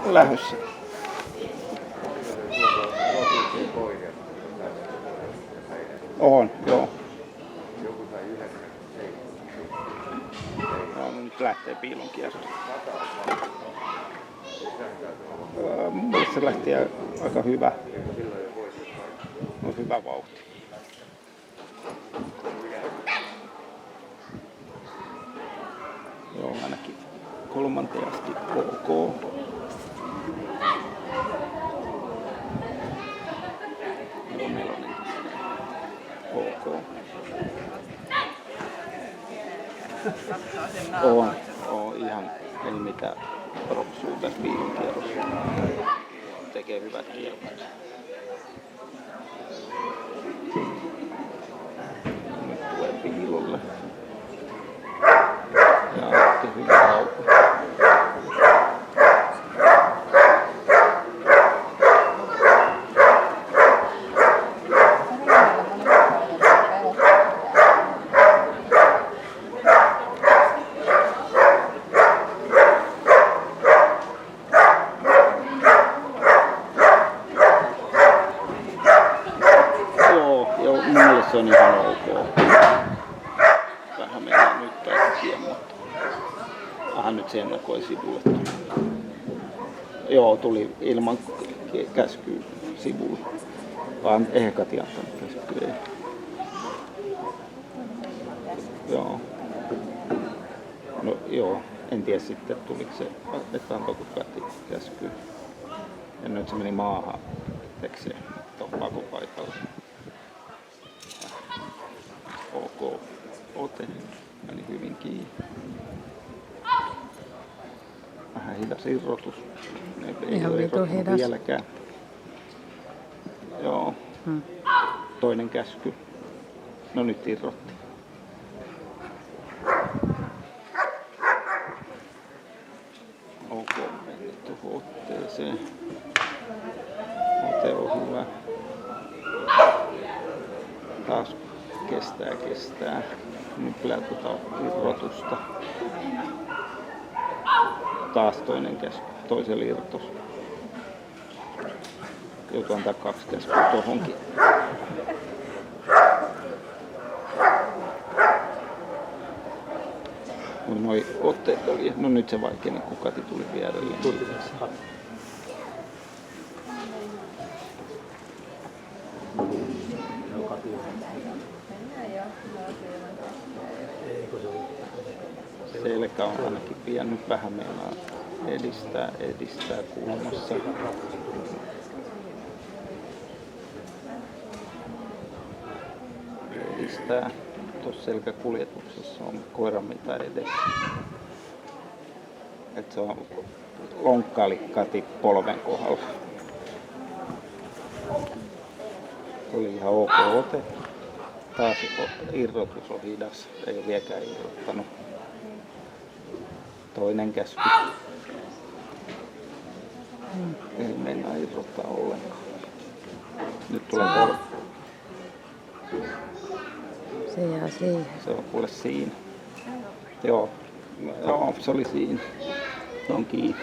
lähdössä. On, joo. No, nyt lähtee piilon kierto. Mun mielestä se lähti aika hyvä. On hyvä vauhti. Joo, ainakin kolmanteen asti ok. Joo, nelonen ok. On ihan, ei mitään roksua tässä piilon kierrossa. Tekee hyvät kierrot. Nyt tulee piilolle. Ja otti hyvä haukku. Joo, mun mielestä se on ihan ok. Vähän mennään nyt käskien, mutta vähän nyt se ennakoi sivulle. Joo, tuli ilman käskyä sivulle. Vaan eihän Kati antanut käskyä, ei. Joo. No joo, en tiedä sitten tuliko se, että antoiko Kati käskyä. Ja nyt se meni maahan, eikö se tuon pakopaikalle. Ok, ote meni hyvin kiinni. Vähän hidas irrotus. Ihan vitu hidas. Vieläkään. Joo. Toinen käsky. No nyt irrotti. Ok, meni tuohon otteeseen. Ote on hyvä. Taas kestää. Nyt läytetään irrotusta. Taas toinen käsky, toisella irrotus. Joutuu antaa 2 käskyä tohonkin. Noi otteet oli, no nyt se vaikeni, kun Kati tuli vierelle. Selkä on ainakin vienyt vähän meinaa edistää kulmassa. Edistää. Tuossa selkäkuljetuksessa on koiran mitä edessä. Et se on lonkkaali Kati polven kohdalla. Oli ihan ok ote. Taas irrotus on hidas, ei ole vieläkään irrottanut. Toinen käsky. Ei mennä irrottaa ollenkaan. Nyt tulee kolme. Se jää siihen. Se on kuule siinä. Joo, se oli siinä. Se on kiinni.